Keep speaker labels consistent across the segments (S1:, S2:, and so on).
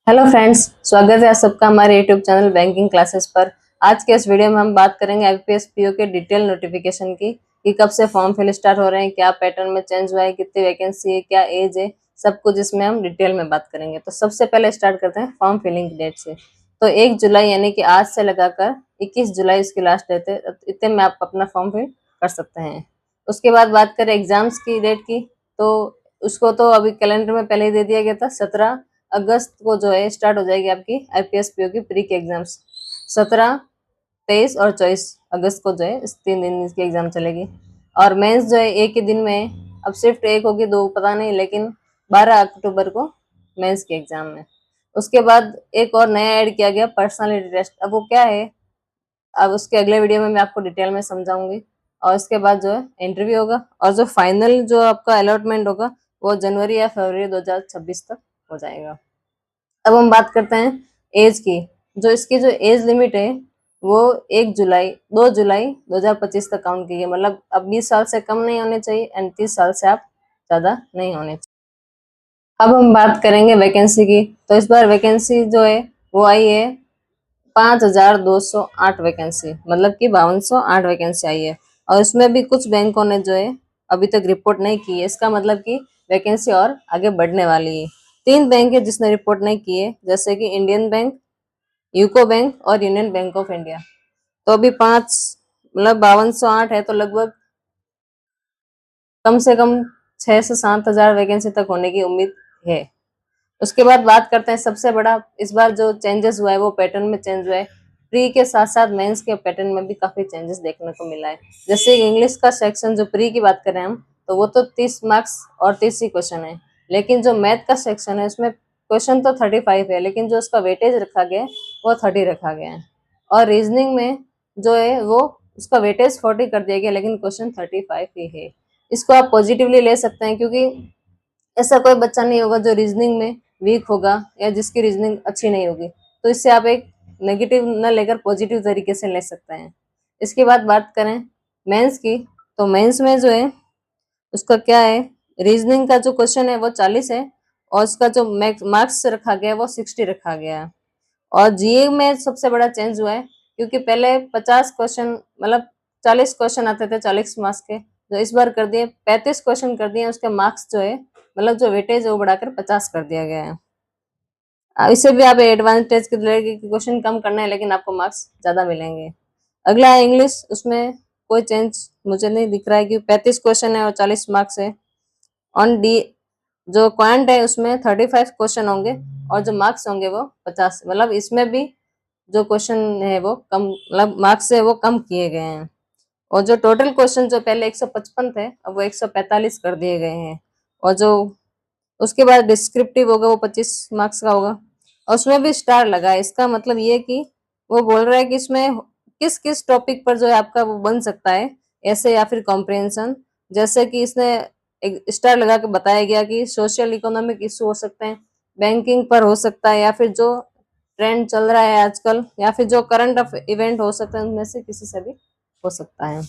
S1: Hello friends, स्वागत है आप सबका हमारे यूट्यूब चैनल बैंकिंग क्लासेस पर। आज के इस वीडियो में हम बात करेंगे आईपीएस पीओ के डिटेल नोटिफिकेशन की कि कब से फॉर्म फिल स्टार्ट हो रहे हैं, क्या पैटर्न में चेंज हुआ है, कितनी वैकेंसी है, क्या एज है, सब कुछ इसमें हम डिटेल में बात करेंगे। तो सबसे पहले स्टार्ट करते हैं फॉर्म फिलिंग की डेट से। तो 1 जुलाई यानी कि आज से लगाकर 21 जुलाई इसकी लास्ट डेट है। इतने में आप अपना फॉर्म फिल कर सकते हैं। उसके बाद बात करें एग्जाम्स की डेट की, तो उसको तो अभी कैलेंडर में पहले ही दे दिया गया था। 17 अगस्त को जो है स्टार्ट हो जाएगी आपकी आईपीएस पीओ की प्री की एग्जाम्स। 17, 23 और 24 अगस्त को जो है इस 3 दिन इसकी एग्जाम चलेगी। और मेंस जो है एक ही दिन में है। अब शिफ्ट एक होगी दो पता नहीं, लेकिन 12 अक्टूबर को मेंस की एग्जाम है। उसके बाद एक और नया ऐड किया गया पर्सनालिटी टेस्ट। अब वो क्या है, अब उसके अगले वीडियो में मैं आपको डिटेल में समझाऊंगी। और इसके बाद जो है इंटरव्यू होगा, और जो फाइनल जो आपका अलॉटमेंट होगा वो जनवरी या फरवरी 2026 तक हो जाएगा। अब हम बात करते हैं एज की। जो इसकी जो एज लिमिट है वो 1 जुलाई 2 जुलाई 2025 तक काउंट की है। मतलब अब 20 साल से कम नहीं होने चाहिए एंड 30 साल से आप ज्यादा नहीं होने चाहिए। अब हम बात करेंगे वैकेंसी की। तो इस बार वैकेंसी जो है वो आई है 5208 वैकेंसी, मतलब कि 5208 वैकेंसी आई है। और इसमें भी कुछ बैंकों ने जो है अभी तक रिपोर्ट नहीं की है। इसका मतलब कि वैकेंसी और आगे बढ़ने वाली है। 3 बैंक है जिसने रिपोर्ट नहीं की है, जैसे कि इंडियन बैंक, यूको बैंक और यूनियन बैंक ऑफ इंडिया। तो अभी पांच, मतलब 5208 है, तो लगभग कम से कम 6 से 7 हजार वैकेंसी तक होने की उम्मीद है। उसके बाद बात करते हैं सबसे बड़ा इस बार जो चेंजेस हुआ है वो पैटर्न में चेंज हुआ है। प्री के साथ साथ मेंस के पैटर्न में भी काफी चेंजेस देखने को मिला है। जैसे इंग्लिश का सेक्शन जो प्री की बात करें हम, तो वो तो 30 मार्क्स और 30 ही क्वेश्चन है। लेकिन जो मैथ का सेक्शन है उसमें क्वेश्चन तो 35 है, लेकिन जो उसका वेटेज रखा गया है वो 30 रखा गया है। और रीजनिंग में जो है वो उसका वेटेज 40 कर दिया गया, लेकिन क्वेश्चन 35 ही है। इसको आप पॉजिटिवली ले सकते हैं, क्योंकि ऐसा कोई बच्चा नहीं होगा जो रीजनिंग में वीक होगा या जिसकी रीजनिंग अच्छी नहीं होगी। तो इससे आप एक नेगेटिव न लेकर पॉजिटिव तरीके से ले सकते हैं। इसके बाद बात करें मेंस की, तो मेंस में जो है उसका क्या है, रीजनिंग का जो क्वेश्चन है वो 40 है, और उसका जो मार्क्स रखा गया है वो 60 रखा गया है। और जीए में सबसे बड़ा चेंज हुआ है, क्योंकि पहले 50 क्वेश्चन, मतलब 40 क्वेश्चन आते थे 40 मार्क्स के, जो इस बार कर दिए 35 क्वेश्चन कर दिए। उसके मार्क्स जो है, मतलब जो वेटेज है वो बढ़ाकर 50 कर दिया गया है। इससे भी आप एडवांटेज के लिए क्वेश्चन कम करना है, लेकिन आपको मार्क्स ज्यादा मिलेंगे। अगला है इंग्लिश। उसमें कोई चेंज मुझे नहीं दिख रहा है, कि 35 क्वेश्चन है और 40 मार्क्स है। ऑन डी जो क्वांट है उसमें 35 क्वेश्चन होंगे, और जो मार्क्स होंगे वो 50। मतलब इसमें भी जो क्वेश्चन है वो कम, मतलब मार्क्स है वो कम किए गए हैं। और जो टोटल क्वेश्चन जो पहले 155 थे अब वो 145 कर दिए गए हैं। और जो उसके बाद डिस्क्रिप्टिव होगा वो 25 मार्क्स का होगा, और उसमें भी स्टार लगा है। इसका मतलब ये कि वो बोल रहा है कि इसमें किस किस टॉपिक पर जो है आपका वो बन सकता है, ऐसे या फिर कॉम्प्रिहेंशन। जैसे कि इसने एक स्टार लगा के बताया गया कि सोशल इकोनॉमिक इशू हो सकते हैं, बैंकिंग पर हो सकता है, या फिर जो ट्रेंड चल रहा है आजकल, या फिर जो करंट इवेंट हो सकते हैं, उनमें से किसी से भी हो सकता है।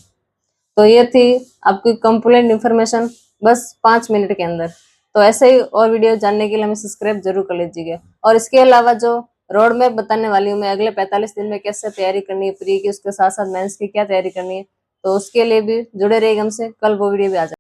S1: तो ये थी आपकी कंप्लीट इन्फॉर्मेशन, बस 5 मिनट के अंदर। तो ऐसे ही और वीडियो जानने के लिए हमें सब्सक्राइब जरूर कर लीजिएगा। और इसके अलावा जो रोड मैप बताने वाली हूँ मैं अगले 45 दिन में कैसे तैयारी करनी है प्री की, उसके साथ साथ मेंस की क्या तैयारी करनी है, तो उसके लिए भी जुड़े रहिएगा हमसे। कल वो वीडियो भी आ जाए।